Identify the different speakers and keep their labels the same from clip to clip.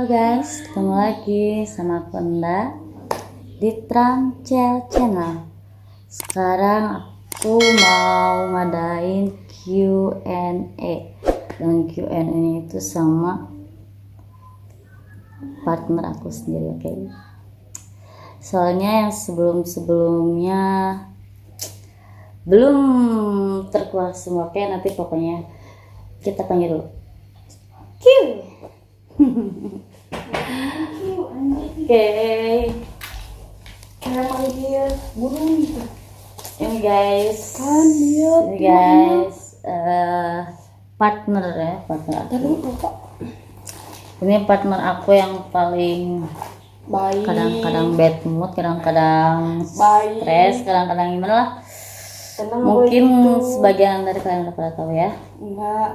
Speaker 1: Halo guys, ketemu lagi sama aku Enda di Tramcel Channel. Sekarang aku mau ngadain Q&A. Dan Q&A itu sama partner aku sendiri, oke? Soalnya yang sebelum-sebelumnya belum terkuat semua, oke? Nanti pokoknya kita panggil dulu. Q. Oke.
Speaker 2: Kayak manggil burung gitu.
Speaker 1: Ini guys.
Speaker 2: Kan dia.
Speaker 1: Ini guys. Partner ya, partner aku.
Speaker 2: Tadi kok
Speaker 1: Ini partner aku yang paling
Speaker 2: baik.
Speaker 1: kadang-kadang bad mood, kadang-kadang
Speaker 2: Baik.
Speaker 1: stres, kadang-kadang gimana lah.
Speaker 2: Tenang,
Speaker 1: Mungkin
Speaker 2: gitu.
Speaker 1: sebagian dari kalian udah pada tahu ya.
Speaker 2: Enggak.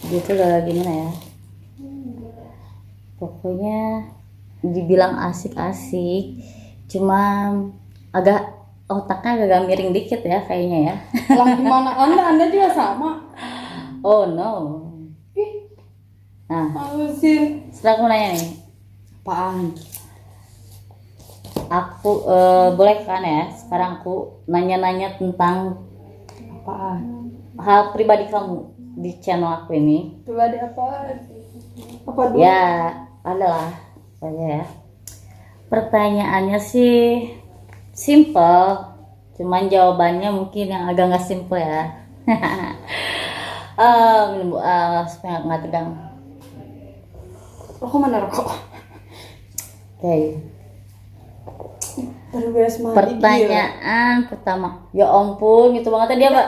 Speaker 1: Gitu udah gimana ya. Pokoknya dibilang asik-asik, cuma agak otaknya agak miring dikit ya kayaknya ya.
Speaker 2: Lah gimana Anda juga sama.
Speaker 1: Oh no.
Speaker 2: Ih,
Speaker 1: Nah,
Speaker 2: halusin.
Speaker 1: setelah aku nanya nih,
Speaker 2: Apaan?
Speaker 1: aku boleh kan ya sekarang aku nanya-nanya tentang
Speaker 2: Apaan?
Speaker 1: hal pribadi kamu di channel aku ini.
Speaker 2: Pribadi apaan? Apa dulu?
Speaker 1: Ya, adalah ya. Pertanyaannya sih simple, cuman jawabannya mungkin yang agak nggak simple ya. Supaya nggak tegang.
Speaker 2: Rokok mana rokok?
Speaker 1: Oke.
Speaker 2: Baru beres mandi.
Speaker 1: Pertanyaan pertama. Ya ampun, gitu banget ya dia, Mbak.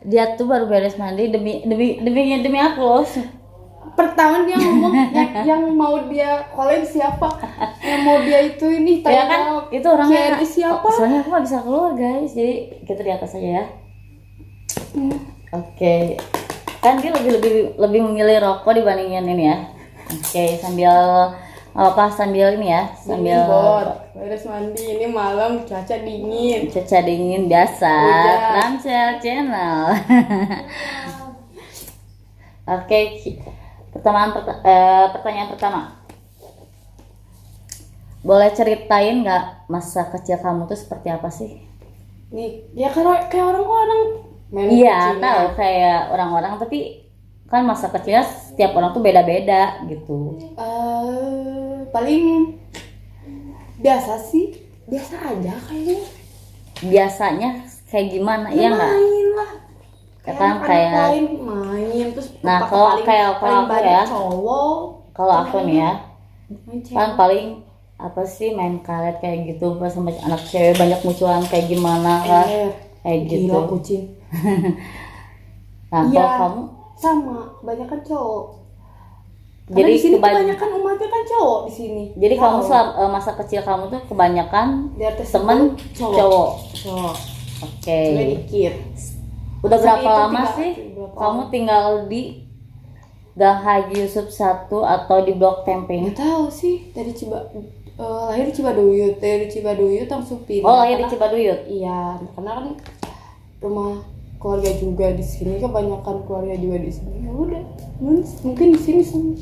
Speaker 1: Dia tuh baru beres mandi demi aku loh.
Speaker 2: Pertama dia ngomong yang mau dia call siapa? Yang mau dia itu ini
Speaker 1: Ya kan, itu orangnya
Speaker 2: siapa?
Speaker 1: Soalnya aku nggak bisa keluar guys, jadi kita di atas aja ya. Oke. Kan dia lebih memilih rokok dibandingin ini ya. Oke, sambil ini ya, sambil
Speaker 2: beres mandi ini malam cuaca dingin.
Speaker 1: cuaca dingin biasa.
Speaker 2: Hujan.
Speaker 1: Tramcel Channel. Oke, pertanyaan pertama. Boleh ceritain nggak masa kecil kamu tuh seperti apa sih?
Speaker 2: Nih, ya kayak orang-orang main
Speaker 1: Iya,
Speaker 2: kucing.
Speaker 1: tahu kayak orang-orang, tapi kan masa kecilnya setiap orang tuh beda-beda gitu.
Speaker 2: Paling biasa sih, biasa aja kayaknya.
Speaker 1: Biasanya kayak gimana? Iya nggak?
Speaker 2: Main lah.
Speaker 1: Ya kan,
Speaker 2: anak
Speaker 1: kayak-
Speaker 2: lain main terus.
Speaker 1: Nah,
Speaker 2: paling
Speaker 1: kalau aku
Speaker 2: banyak
Speaker 1: ya,
Speaker 2: cowok.
Speaker 1: kalau aku nih ya,
Speaker 2: Main cewek.
Speaker 1: kan paling apa sih main karet kayak gitu, pas sama anak cewek banyak munculan kayak gimana kan, kayak gitu.
Speaker 2: Gila kucing.
Speaker 1: Nah,
Speaker 2: Iya.
Speaker 1: kalau kamu,
Speaker 2: Sama, kebanyakan cowok. Karena
Speaker 1: jadi
Speaker 2: di sini
Speaker 1: kebanyakan.
Speaker 2: kebanyakan umatnya kan cowok di sini.
Speaker 1: Jadi kamu
Speaker 2: Cowok.
Speaker 1: masa kecil kamu tuh kebanyakan
Speaker 2: Di atas
Speaker 1: temen
Speaker 2: itu
Speaker 1: cowok.
Speaker 2: Cowok.
Speaker 1: Oke.
Speaker 2: Cewek dikit.
Speaker 1: Udah
Speaker 2: Masa
Speaker 1: berapa
Speaker 2: itu
Speaker 1: lama
Speaker 2: tiga-
Speaker 1: sih
Speaker 2: berapa
Speaker 1: kamu
Speaker 2: lama?
Speaker 1: tinggal di Gang Haji Yusuf 1 atau di Blok Tempe ini?
Speaker 2: Nggak tahu sih dari lahir di Cibaduyut, langsung pindah.
Speaker 1: Oh, lahir di
Speaker 2: Karena-
Speaker 1: Cibaduyut.
Speaker 2: Iya, karena kan rumah keluarga juga di sini, kebanyakan keluarga juga di sini. Ya udah, mungkin di sini semua.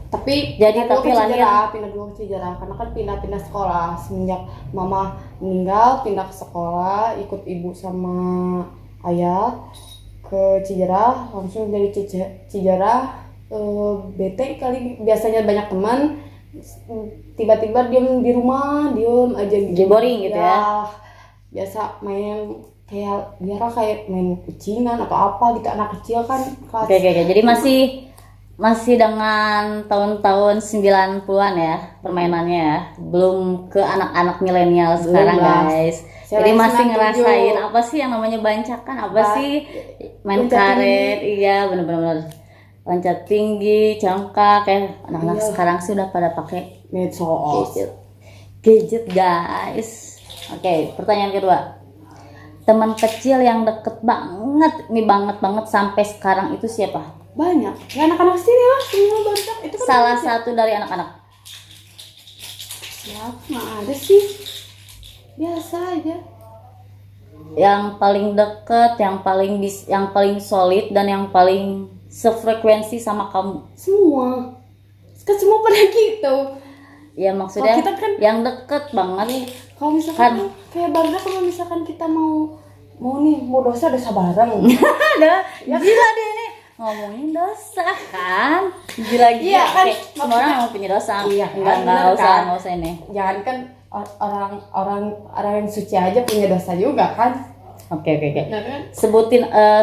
Speaker 2: Tapi
Speaker 1: Jadi,
Speaker 2: pindah dulu
Speaker 1: tapi
Speaker 2: ke
Speaker 1: lahir-
Speaker 2: Cijarah, pindah dulu ke Cijarah karena kan pindah-pindah sekolah semenjak mama meninggal, pindah ke sekolah ikut ibu sama ayah ke Cijarah, langsung dari Cijarah. Bete kali, biasanya banyak teman, tiba-tiba diem di rumah, diem aja gitu.
Speaker 1: Jadi boring gitu ya?
Speaker 2: Biasa main kayak main kucingan atau apa gitu, anak kecil kan kelas.
Speaker 1: Oke. Jadi masih dengan tahun-tahun 90-an ya permainannya ya. Belum ke anak-anak milenial sekarang
Speaker 2: lah.
Speaker 1: guys.
Speaker 2: Saya
Speaker 1: Jadi
Speaker 2: lahir
Speaker 1: masih
Speaker 2: 97.
Speaker 1: ngerasain apa sih yang namanya bancakan, apa sih main
Speaker 2: loncat
Speaker 1: karet. Iya, bener-bener loncat tinggi, congkak, kayak anak-anak
Speaker 2: Iya.
Speaker 1: sekarang sih udah pada pakai
Speaker 2: Medsos.
Speaker 1: gadget guys. Oke, pertanyaan kedua. Teman kecil yang deket banget sampai sekarang itu siapa?
Speaker 2: Banyak. Ya anak-anak sini lah, semua banyak. Itu kan
Speaker 1: Salah
Speaker 2: banyak.
Speaker 1: satu dari anak-anak.
Speaker 2: Siapa? Nggak ada sih. Biasa aja.
Speaker 1: Yang paling deket, yang paling solid dan yang paling sefrekuensi sama kamu.
Speaker 2: Semua. Kan semua pada gitu.
Speaker 1: Ya maksudnya
Speaker 2: Kalau kita kan-
Speaker 1: yang deket banget.
Speaker 2: Kalau misalkan kayak barusan kalau misalkan kita mau dosa bareng.
Speaker 1: Ada gila dia ini ngomongin dosa kan, gila
Speaker 2: Iya kan,
Speaker 1: Kayak semua orang mau punya dosa.
Speaker 2: Iya,
Speaker 1: Enggak
Speaker 2: bener
Speaker 1: usah
Speaker 2: kan?
Speaker 1: nggak usah ini.
Speaker 2: Jangan kan orang yang suci aja punya dosa juga kan.
Speaker 1: Oke.
Speaker 2: Benar kan?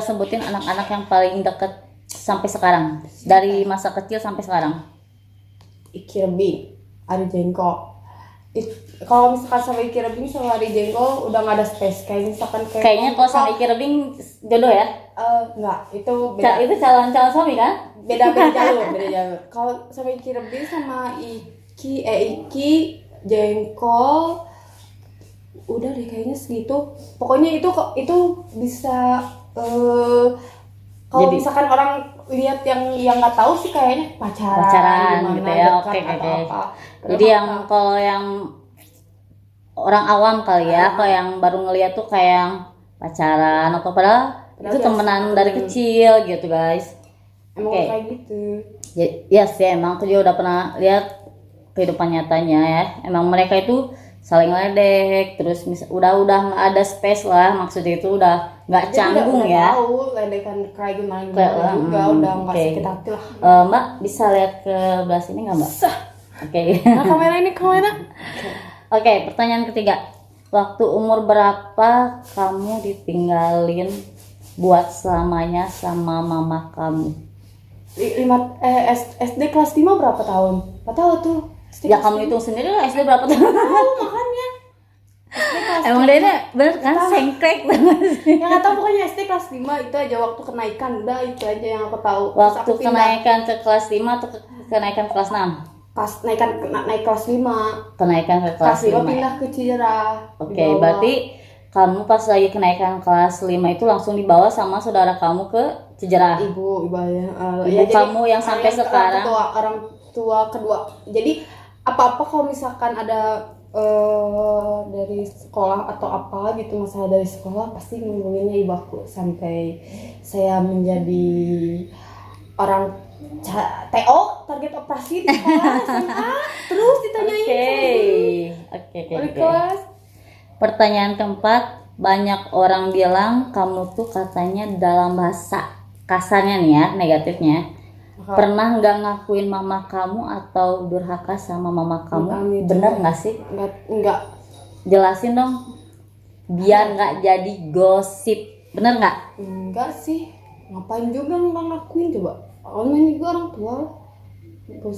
Speaker 1: Sebutin anak-anak yang paling deket sampai sekarang, dari masa kecil sampai sekarang.
Speaker 2: Ikirbi, Ari Jengkol. Kalau misalkan sama Ikirbi sama Ari Jengkol udah nggak ada space. Kayak misalkan
Speaker 1: Kayaknya kalau sama Iki Rebing jodoh ya.
Speaker 2: Enggak, itu beda.
Speaker 1: Itu calon suami kan?
Speaker 2: beda jalur. Kalau sama Iki Rebing sama Iki Jengkol udah deh kayaknya segitu. Pokoknya itu bisa kalau
Speaker 1: Jadi-
Speaker 2: misalkan orang lihat yang nggak tahu sih kayaknya
Speaker 1: Pacaran
Speaker 2: gimana,
Speaker 1: gitu ya.
Speaker 2: dekat
Speaker 1: Oke.
Speaker 2: atau apa.
Speaker 1: Jadi yang kalau yang orang awam kali ya, kalau yang baru ngeliat tuh kayak yang pacaran atau padahal itu
Speaker 2: biasa.
Speaker 1: temenan dari kecil gitu guys.
Speaker 2: Emang
Speaker 1: Oke.
Speaker 2: kayak gitu.
Speaker 1: Ya sih emang tuh dia udah pernah lihat kehidupan nyatanya ya. Emang mereka itu saling ledek, terus udah nggak ada space lah, maksudnya itu udah nggak
Speaker 2: Jadi
Speaker 1: canggung
Speaker 2: udah
Speaker 1: ya.
Speaker 2: tahu ledekan kayak gimana
Speaker 1: Kayak,
Speaker 2: juga udah nggak
Speaker 1: oke.
Speaker 2: sakit hati lah.
Speaker 1: Mbak bisa lihat ke belah sini nggak mbak?
Speaker 2: Sah.
Speaker 1: Oke.
Speaker 2: Nah, kamera.
Speaker 1: Oke, pertanyaan ketiga. Waktu umur berapa kamu ditinggalin buat selamanya sama mama kamu?
Speaker 2: SD kelas 5 berapa tahun? Nggak tahu tuh. SD
Speaker 1: Ya
Speaker 2: kelas
Speaker 1: kamu hitung sendiri lah SD berapa tahun?
Speaker 2: tahu makanya. SD kelas
Speaker 1: Emang dia ini bener kan sengklek banget sih.
Speaker 2: yang nggak tahu pokoknya SD kelas 5 itu aja waktu kenaikan, udah itu aja yang aku tahu. Terus
Speaker 1: Waktu
Speaker 2: aku pindah
Speaker 1: kenaikan ke kelas 5 atau kenaikan kelas 6?
Speaker 2: naik kelas 5.
Speaker 1: Kenaikan ke kelas
Speaker 2: Kelas 5
Speaker 1: 5.
Speaker 2: pindah ke Cijerah.
Speaker 1: Oke,
Speaker 2: Di bawah.
Speaker 1: berarti kamu pas lagi kenaikan kelas 5 itu langsung dibawa sama saudara kamu ke Cijerah.
Speaker 2: ibu ya.
Speaker 1: Ibu kamu yang sampai sekarang?
Speaker 2: Orang tua kedua. Jadi apa-apa kalau misalkan ada dari sekolah atau apa gitu, masalah dari sekolah pasti ngomongnya ibu aku sampai saya menjadi orang TO, target operasi di sekolah SMA, terus ditanyain
Speaker 1: Oke.
Speaker 2: wali kelas.
Speaker 1: Pertanyaan keempat, banyak orang bilang kamu tuh katanya dalam bahasa kasarnya nih ya, negatifnya. Pernah nggak ngakuin mama kamu atau durhaka sama mama kamu?
Speaker 2: Amit.
Speaker 1: Bener nggak sih?
Speaker 2: Enggak.
Speaker 1: Jelasin dong, biar nggak jadi gosip. Bener nggak?
Speaker 2: Enggak sih, ngapain juga nggak ngakuin coba. Orang juga orang tua.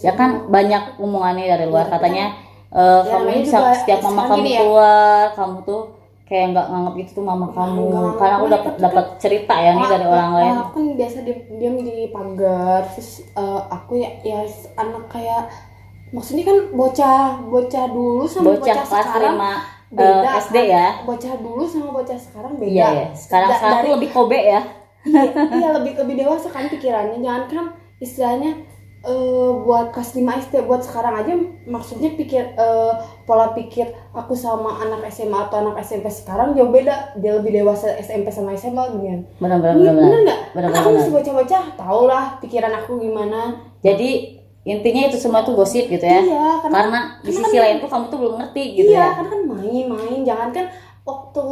Speaker 1: Ya kan banyak omongannya dari luar
Speaker 2: Ya,
Speaker 1: katanya kamu
Speaker 2: namanya
Speaker 1: bisa
Speaker 2: juga
Speaker 1: setiap mama
Speaker 2: sekarang
Speaker 1: kamu
Speaker 2: gini ya.
Speaker 1: keluar, kamu tuh kayak nggak nganggap itu tuh mama kamu.
Speaker 2: nggak
Speaker 1: Karena aku
Speaker 2: nganggap,
Speaker 1: dapat cerita ya nih dari orang lain.
Speaker 2: Aku kan biasa diam di pagar, terus aku ya anak kayak, maksudnya kan bocah dulu sama
Speaker 1: Bocah
Speaker 2: bocah
Speaker 1: kelas
Speaker 2: sekarang
Speaker 1: 5
Speaker 2: beda
Speaker 1: SD
Speaker 2: kan?
Speaker 1: ya.
Speaker 2: Bocah dulu sama bocah sekarang beda.
Speaker 1: Iya ya. Sekarang tuh lebih kobe ya.
Speaker 2: iya lebih dewasa kan pikirannya. Jangan kan istilahnya buat kelas 5 SD, buat sekarang aja maksudnya pola pikir aku sama anak SMA atau anak SMP sekarang jauh beda. Dia lebih dewasa SMP sama SMA gini.
Speaker 1: Benar.
Speaker 2: Bener nggak?
Speaker 1: Bener.
Speaker 2: Kan aku masih bocah-bocah, tau lah pikiran aku gimana.
Speaker 1: Jadi intinya itu semua tuh gosip gitu ya.
Speaker 2: Iya,
Speaker 1: karena di sisi lain tuh kamu tuh belum ngerti gitu
Speaker 2: iya,
Speaker 1: ya.
Speaker 2: karena kan main-main. Jangan kan waktu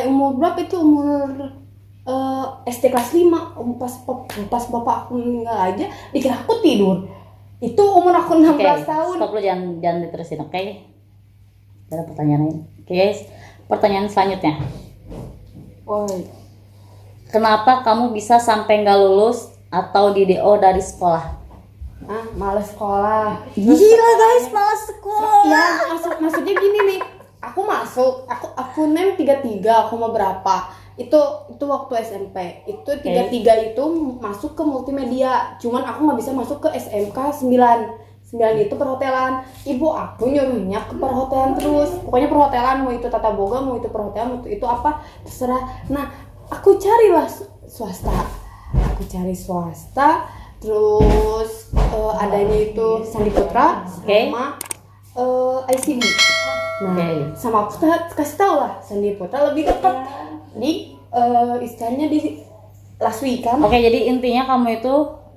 Speaker 2: umur berapa itu, umur SD kelas 5, pas bapak aku meninggal aja dikira aku tidur. Itu umur aku 16
Speaker 1: Oke,
Speaker 2: tahun.
Speaker 1: stop lu, jangan diterusin, oke? Ada pertanyaan lain. Oke, guys. Pertanyaan selanjutnya.
Speaker 2: Woi,
Speaker 1: Kenapa kamu bisa sampai nggak lulus atau di DO dari sekolah?
Speaker 2: males sekolah.
Speaker 1: Gila guys, malas sekolah.
Speaker 2: Ya, maksudnya gini nih. Aku aku nem 33, aku mau berapa? Itu waktu SMP. Itu 33 itu masuk ke multimedia. Cuman aku nggak bisa masuk ke SMK 9 itu perhotelan. Ibu aku nyuruhnya ke perhotelan terus. Pokoknya perhotelan, mau itu tata boga, mau itu perhotelan, mau itu apa, terserah. Nah, aku carilah swasta. Terus adanya itu Sandi Putra sama ICB. Nah, sama aku kasih tau lah, Sandi Putra lebih dekat di istilahnya di Laswi kan.
Speaker 1: Oke, jadi intinya kamu itu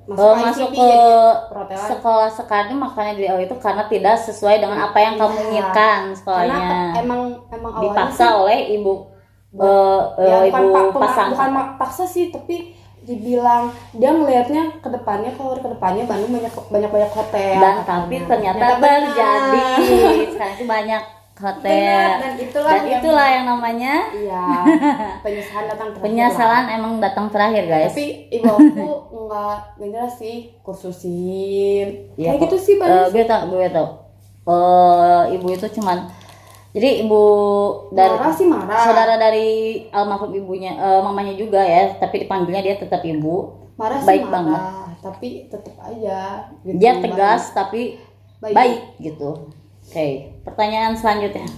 Speaker 1: masuk
Speaker 2: ICB
Speaker 1: ke
Speaker 2: jadi perhotelan.
Speaker 1: sekolah sekarang makanya di DO itu karena tidak sesuai dengan apa yang kamu
Speaker 2: Iya.
Speaker 1: inginkan
Speaker 2: Karena
Speaker 1: sekolahnya.
Speaker 2: emang awalnya
Speaker 1: Dipaksa
Speaker 2: sih,
Speaker 1: oleh ibu
Speaker 2: ya
Speaker 1: ibu pasang.
Speaker 2: bukan paksa sih, tapi dibilang dia ngelihatnya ke depannya, kalau ke depannya Bandung banyak hotel.
Speaker 1: Dan
Speaker 2: katanya.
Speaker 1: tapi ternyata
Speaker 2: benar.
Speaker 1: terjadi. Sekarang itu banyak hotel.
Speaker 2: Benar, dan
Speaker 1: itulah yang namanya
Speaker 2: iya, penyesalan datang terakhir
Speaker 1: penyesalan
Speaker 2: lah.
Speaker 1: emang datang terakhir, guys.
Speaker 2: Tapi ibu aku nggak jelas sih, kursusin
Speaker 1: Iya,
Speaker 2: kayak gitu sih Bang.
Speaker 1: gue tau. Ibu itu cuman jadi ibu dari
Speaker 2: Marah sih marah.
Speaker 1: saudara dari almarhum ibunya, mamanya juga ya, tapi dipanggilnya dia tetap ibu.
Speaker 2: Marah
Speaker 1: baik
Speaker 2: sih
Speaker 1: banget.
Speaker 2: marah, tapi tetap aja gitu,
Speaker 1: Dia tegas tapi
Speaker 2: Baik.
Speaker 1: baik gitu. Oke, pertanyaan selanjutnya.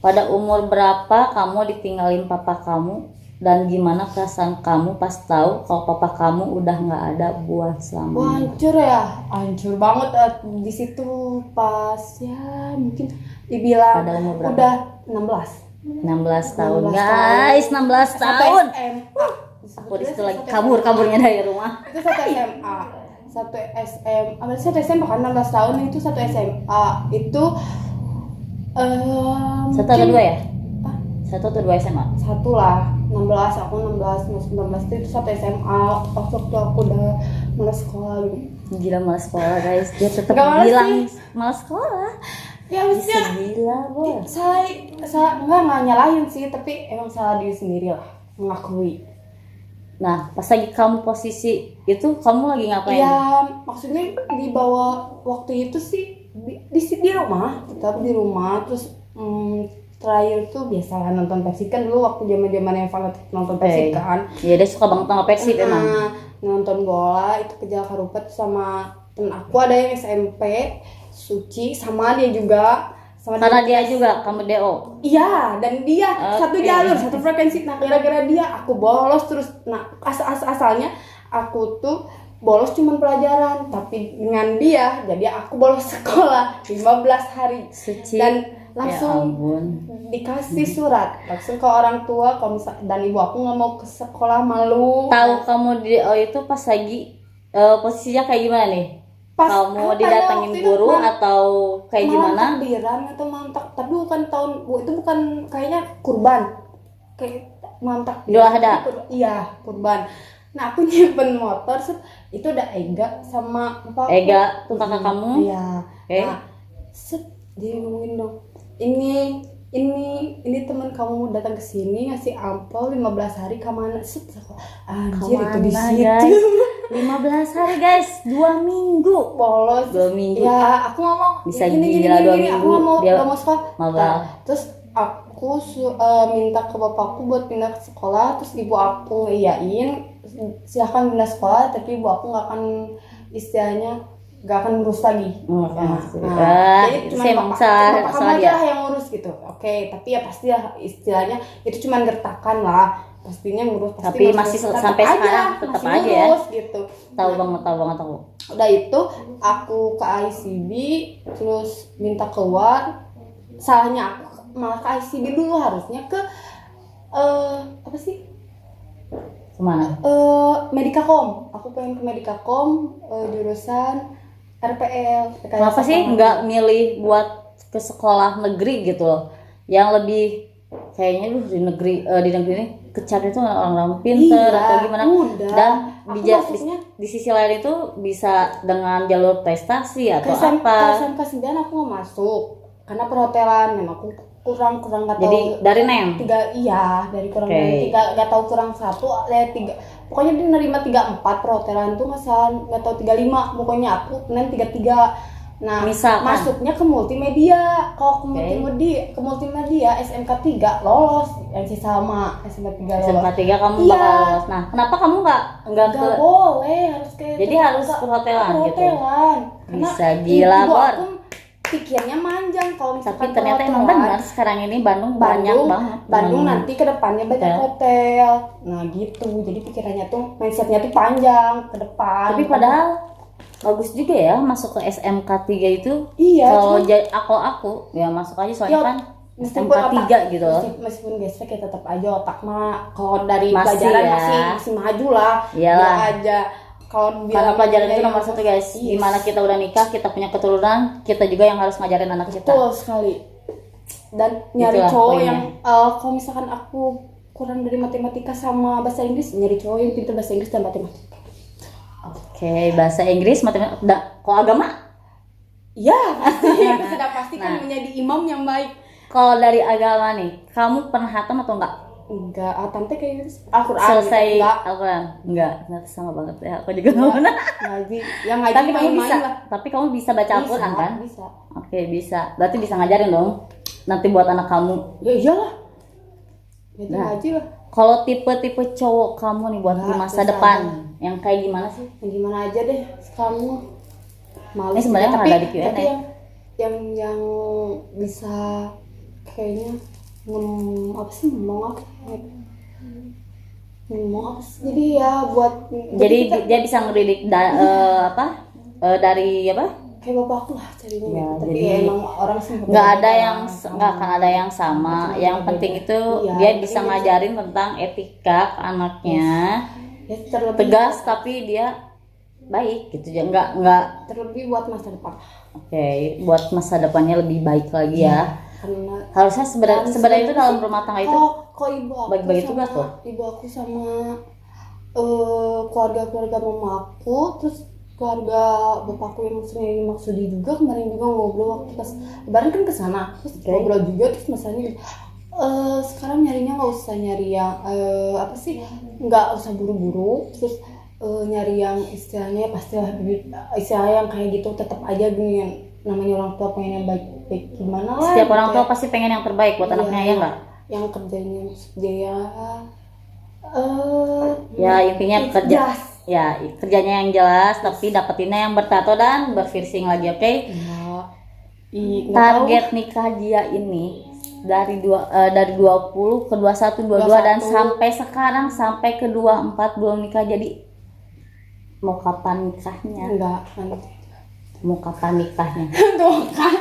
Speaker 1: Pada umur berapa kamu ditinggalin papa kamu dan gimana perasaan kamu pas tahu kalau papa kamu udah nggak ada buat
Speaker 2: Wah,
Speaker 1: selamanya?
Speaker 2: hancur banget di situ pas ya mungkin dibilang
Speaker 1: Pada umur berapa?
Speaker 2: udah 16
Speaker 1: 16 tahun,
Speaker 2: 16
Speaker 1: guys, 16
Speaker 2: Satu
Speaker 1: tahun.
Speaker 2: SMA.
Speaker 1: Aku di situ lagi kaburnya dari rumah.
Speaker 2: Itu satu SMA. Satu SMA. Berarti satu SMA kan 16 tahun itu satu SMA. Itu
Speaker 1: Satu atau dua ya?
Speaker 2: Ah,
Speaker 1: Satu atau dua SMA?
Speaker 2: satu lah, 16, aku 16, masuk 19 itu satu SMA. Waktu aku udah mulai sekolah gitu.
Speaker 1: Gila malas sekolah, guys. Dia tetap
Speaker 2: Nggak malas
Speaker 1: bilang
Speaker 2: sih.
Speaker 1: malas sekolah.
Speaker 2: Ya
Speaker 1: Bisa
Speaker 2: maksudnya
Speaker 1: gila, bos.
Speaker 2: saya nggak nyalahin sih, tapi emang salah diri sendiri lah, mengakui.
Speaker 1: Nah, pas lagi kamu posisi itu, kamu lagi ngapain?
Speaker 2: Ya maksudnya dibawa waktu itu sih di rumah, tetap di rumah. Terus terakhir tuh biasalah nonton Persib kan, dulu waktu zaman-zamannya fanatik nonton Persib
Speaker 1: Oke.
Speaker 2: kan.
Speaker 1: Iya, dia suka banget sama Persib emang.
Speaker 2: Nonton bola itu ke Jakarta Rumput sama temen aku ada yang SMP, Suci, sama dia juga.
Speaker 1: Karena dia juga kamu DO.
Speaker 2: Iya, dan dia satu
Speaker 1: Oke.
Speaker 2: jalur, satu frekuensi. Nah, gara-gara dia aku bolos terus. Nah, asalnya aku tuh bolos cuman pelajaran, tapi dengan dia jadi aku bolos sekolah 15 hari.
Speaker 1: Suci.
Speaker 2: Dan
Speaker 1: Ya
Speaker 2: langsung
Speaker 1: ampun.
Speaker 2: dikasih surat langsung ke orang tua kalau dan ibu aku nggak mau ke sekolah, malu.
Speaker 1: Tahu kamu di DO itu pas lagi posisinya kayak gimana nih?
Speaker 2: Pas
Speaker 1: Kamu
Speaker 2: apa ya,
Speaker 1: didatengin
Speaker 2: waktu itu
Speaker 1: guru atau kayak
Speaker 2: malam
Speaker 1: gimana?
Speaker 2: takbiran atau malam tapi bukan itu bukan kayaknya kurban, kayak malam takbiran.
Speaker 1: Idul Adha.
Speaker 2: Iya, kurban. Nah, aku nyimpen motor itu udah Ega sama apa?
Speaker 1: Ega tuh kakak kamu?
Speaker 2: Iya.
Speaker 1: Oke.
Speaker 2: Nah, dia ngomongin dong, ini teman kamu datang ke sini ngasih ampel 15 hari kemana? Anjir, itu di
Speaker 1: Kemana,
Speaker 2: situ.
Speaker 1: guys? 15 hari, guys, 2 minggu.
Speaker 2: Bolos.
Speaker 1: 2 minggu.
Speaker 2: Ya, aku ngomong
Speaker 1: Bisa
Speaker 2: gini,
Speaker 1: gila 2
Speaker 2: aku
Speaker 1: minggu.
Speaker 2: nggak mau
Speaker 1: Dia
Speaker 2: nggak mau sekolah.
Speaker 1: magang.
Speaker 2: Nah, terus aku minta ke bapakku buat pindah ke sekolah, terus ibu aku iyain silahkan pindah sekolah, tapi ibu aku nggak akan istilahnya nggak akan ngurus lagi. Jadi cuma bapak kamu aja lah yang ngurus gitu. Oke, tapi ya pasti lah istilahnya itu cuma gertakan lah. Pastinya ngurus, pasti
Speaker 1: Tapi masih
Speaker 2: tetap
Speaker 1: sampai
Speaker 2: aja,
Speaker 1: sekarang tetap
Speaker 2: masih
Speaker 1: aja ya.
Speaker 2: ngurus, gitu.
Speaker 1: Tahu banget aku.
Speaker 2: Udah itu aku ke ICB terus minta keluar. Salahnya aku malah ke ICB dulu, harusnya ke apa sih?
Speaker 1: Kemana?
Speaker 2: Medikakom. Aku pengen ke Medikakom, jurusan RPL.
Speaker 1: Kenapa sih nggak milih buat ke sekolah negeri gitu loh? Yang lebih kayaknya di negeri ini kecat itu orang-orang pinter
Speaker 2: Iya,
Speaker 1: atau gimana?
Speaker 2: udah.
Speaker 1: Dan
Speaker 2: Aku
Speaker 1: di
Speaker 2: masuknya
Speaker 1: di sisi lain itu bisa dengan jalur prestasi atau
Speaker 2: ke
Speaker 1: apa?
Speaker 2: SMK 9 aku nggak masuk karena perhotelan, memang aku kurang nggak tahu.
Speaker 1: Jadi dari NEM.
Speaker 2: Dari kurang
Speaker 1: Oke.
Speaker 2: dari 3, nggak tahu kurang 1 ya 3. Pokoknya dia nerima 34, perhotelan tuh nggak tahu 35, pokoknya aku NEM 33. Nah,
Speaker 1: Misalkan.
Speaker 2: masuknya ke multimedia. Kalau ke
Speaker 1: Oke.
Speaker 2: multimedia SMK 3 lolos, yang sisa sama SMK 3 lolos.
Speaker 1: SMK 3 kamu
Speaker 2: Iya.
Speaker 1: bakal lolos. Nah, kenapa kamu nggak
Speaker 2: Nggak
Speaker 1: ke
Speaker 2: boleh, harus kayak
Speaker 1: Jadi
Speaker 2: itu.
Speaker 1: harus
Speaker 2: Nggak-
Speaker 1: perhotelan gitu?
Speaker 2: perhotelan. Karena
Speaker 1: Bisa gila,
Speaker 2: ibu
Speaker 1: Bor.
Speaker 2: aku pikirnya manjang kalau
Speaker 1: Tapi
Speaker 2: misalkan
Speaker 1: ternyata emang
Speaker 2: perhotelan.
Speaker 1: benar sekarang ini Bandung banyak banget.
Speaker 2: Bandung nanti ke depannya banyak
Speaker 1: Hotel.
Speaker 2: hotel. Nah, gitu. Jadi pikirannya tuh mindsetnya tuh panjang ke depan.
Speaker 1: Tapi padahal bagus juga ya masuk ke SMK 3 itu.
Speaker 2: iya,
Speaker 1: Kalau
Speaker 2: cuma
Speaker 1: aku ya masuk aja soalnya
Speaker 2: Ya,
Speaker 1: kan
Speaker 2: meskipun
Speaker 1: SMK 3 gitu loh.
Speaker 2: meskipun gesek ya tetap aja otak mah kalau dari
Speaker 1: Masih
Speaker 2: pelajaran
Speaker 1: ya.
Speaker 2: masih maju lah.
Speaker 1: Iyalah.
Speaker 2: Dia aja Kalau
Speaker 1: Karena
Speaker 2: bilang
Speaker 1: pelajaran itu
Speaker 2: nilai
Speaker 1: nomor satu guys.
Speaker 2: Yes.
Speaker 1: Gimana kita udah nikah, kita punya keturunan, kita juga yang harus ngajarin anak kita.
Speaker 2: Betul sekali. Dan nyari
Speaker 1: Itulah
Speaker 2: cowok
Speaker 1: poinnya.
Speaker 2: yang kalau misalkan aku kurang dari matematika sama bahasa Inggris, nyari cowok yang pintar bahasa Inggris dan matematika.
Speaker 1: Oke, bahasa Inggris, matematika, kok agama?
Speaker 2: Ya, pasti itu sudah pasti kan
Speaker 1: Nah.
Speaker 2: menjadi imam yang baik.
Speaker 1: Kalau dari agama nih, kamu pernah hatam atau enggak?
Speaker 2: Enggak, tante kayak gitu. Al-Quran
Speaker 1: Selesai
Speaker 2: gitu. Enggak.
Speaker 1: Al-Quran? Enggak, sama banget ya. Aku juga enggak pernah.
Speaker 2: Ngaji. Yang ngaji
Speaker 1: Tapi kamu
Speaker 2: main-main
Speaker 1: bisa,
Speaker 2: lah.
Speaker 1: tapi kamu bisa baca Al-Quran kan?
Speaker 2: Bisa.
Speaker 1: Oke, bisa. Berarti bisa ngajarin dong. Nanti buat anak kamu.
Speaker 2: Ya iyalah. Jadi
Speaker 1: Nah.
Speaker 2: ngaji lah.
Speaker 1: Kalau tipe-tipe cowok kamu nih buat di
Speaker 2: Nah,
Speaker 1: masa
Speaker 2: terus
Speaker 1: depan, yang kayak gimana sih?
Speaker 2: Yang gimana aja deh kamu. Malu
Speaker 1: Ini sebenarnya
Speaker 2: juga.
Speaker 1: nggak ada di Q&A.
Speaker 2: tapi yang bisa kayaknya ngomong apa sih jadi ya buat
Speaker 1: Jadi
Speaker 2: kita-
Speaker 1: dia bisa ngedidik dari apa?
Speaker 2: kayak bapak aku lah carinya
Speaker 1: Ya,
Speaker 2: tapi
Speaker 1: jadi
Speaker 2: emang orang sih
Speaker 1: Nggak ada
Speaker 2: berbeda
Speaker 1: yang
Speaker 2: sama.
Speaker 1: nggak akan ada yang sama.
Speaker 2: Cuma
Speaker 1: Yang
Speaker 2: berbeda.
Speaker 1: penting itu
Speaker 2: Iya,
Speaker 1: dia
Speaker 2: yang
Speaker 1: bisa
Speaker 2: penting
Speaker 1: ngajarin tentang etika ke anaknya.
Speaker 2: ya, terlebih
Speaker 1: Tegas tapi dia baik gitu ya. Nggak.
Speaker 2: terlebih buat masa depan
Speaker 1: Oke, buat masa depannya lebih baik lagi ya.
Speaker 2: karena
Speaker 1: Harusnya sebenarnya itu dalam rumah tangga itu
Speaker 2: kok ibu aku
Speaker 1: bagi-bagi
Speaker 2: sama
Speaker 1: tugas loh.
Speaker 2: ibu aku sama keluarga mama aku terus keluarga bapakku yang maksudnya juga kemarin juga ngobrol waktu pas lebaran kan kesana terus
Speaker 1: Oke.
Speaker 2: ngobrol juga terus masalahnya sekarang nyarinya nggak usah nyari yang apa sih nggak usah buru-buru terus nyari yang istilahnya pastilah istilah yang kayak gitu tetap aja gini yang namanya orang tua pengen yang baik gimana lah
Speaker 1: Setiap
Speaker 2: gitu
Speaker 1: orang tua
Speaker 2: ya.
Speaker 1: pasti pengen yang terbaik buat
Speaker 2: Iya,
Speaker 1: anaknya ya nggak?
Speaker 2: yang kerjanya maksudnya
Speaker 1: Ya intinya kerja.
Speaker 2: jelas.
Speaker 1: Ya kerjanya yang jelas tapi dapetinnya yang bertato dan berfirsing lagi, oke?
Speaker 2: Nggak
Speaker 1: Target nikah dia ini dari 20 ke 21, 22 dan
Speaker 2: 21.
Speaker 1: sampai sekarang sampai ke 24 belum nikah. Jadi mau kapan nikahnya?
Speaker 2: enggak nanti
Speaker 1: Mau kapan nikahnya?
Speaker 2: tuh kan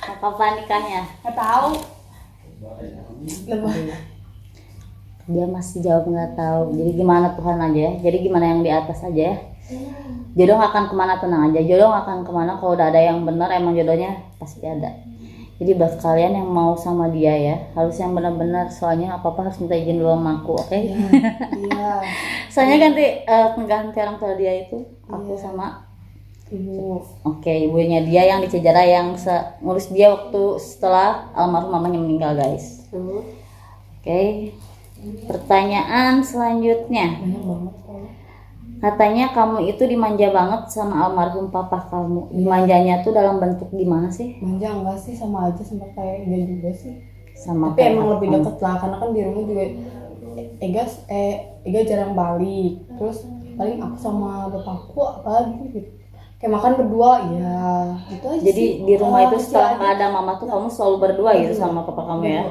Speaker 1: Mau kapan nikahnya?
Speaker 2: nggak tahu lebih
Speaker 1: Dia masih jawab nggak tahu. Jadi gimana Tuhan aja ya. Jadi gimana yang di atas aja ya. Jodoh nggak akan kemana, tenang aja. Jodoh nggak akan kemana. Kalau udah ada yang benar emang jodohnya pasti ada. Jadi buat kalian yang mau sama dia ya harus yang benar-benar. Soalnya apa-apa harus minta izin dulu sama aku, oke?
Speaker 2: iya
Speaker 1: Soalnya ganti orang tua dia itu aku
Speaker 2: Iya.
Speaker 1: sama
Speaker 2: ibu
Speaker 1: ibunya dia yang di Cijarah yang ngurus dia waktu setelah almarhum mamanya meninggal guys.
Speaker 2: tuh
Speaker 1: Oke. Pertanyaan selanjutnya.
Speaker 2: banyak banget soalnya.
Speaker 1: Katanya kamu itu dimanja banget sama almarhum papa kamu. Dimanjanya tuh dalam bentuk gimana sih?
Speaker 2: manja enggak sih sama aja sama kayak dia juga sih
Speaker 1: Sama
Speaker 2: tapi
Speaker 1: kayak
Speaker 2: emang lebih
Speaker 1: kamu.
Speaker 2: deket lah karena kan di rumah juga Ega jarang balik terus paling aku sama bapakku apalagi gitu kayak makan berdua ya gitu aja
Speaker 1: Jadi
Speaker 2: sih.
Speaker 1: di rumah itu
Speaker 2: Kecil
Speaker 1: setelah
Speaker 2: aja.
Speaker 1: nggak ada mama tuh kamu selalu berdua gitu sama papa kamu ya?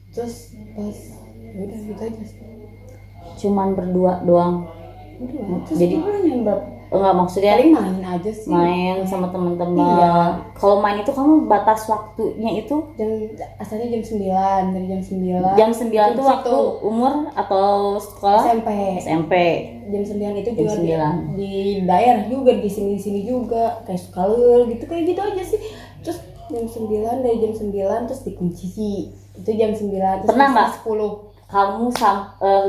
Speaker 2: Terus pas ya udah gitu aja sih.
Speaker 1: Cuman berdua doang.
Speaker 2: Udah, terus
Speaker 1: Jadi-
Speaker 2: paling yang
Speaker 1: Enggak maksudnya
Speaker 2: paling main aja sih.
Speaker 1: main sama teman-teman.
Speaker 2: Iya.
Speaker 1: Kalau main itu kamu batas waktunya itu
Speaker 2: Asalnya jam 9, dari jam 9.
Speaker 1: jam 9 tuh
Speaker 2: Terus
Speaker 1: waktu
Speaker 2: itu
Speaker 1: umur atau sekolah?
Speaker 2: SMP.
Speaker 1: SMP.
Speaker 2: Jam 9 itu
Speaker 1: Jam
Speaker 2: juga
Speaker 1: 9.
Speaker 2: di daerah juga di sini juga kayak Sukalur gitu kayak gitu aja sih. Terus jam 9 dari jam 9 terus dikunci sih. Itu jam 9 terus
Speaker 1: Pernah
Speaker 2: jam
Speaker 1: nggak?
Speaker 2: 10.
Speaker 1: Kamu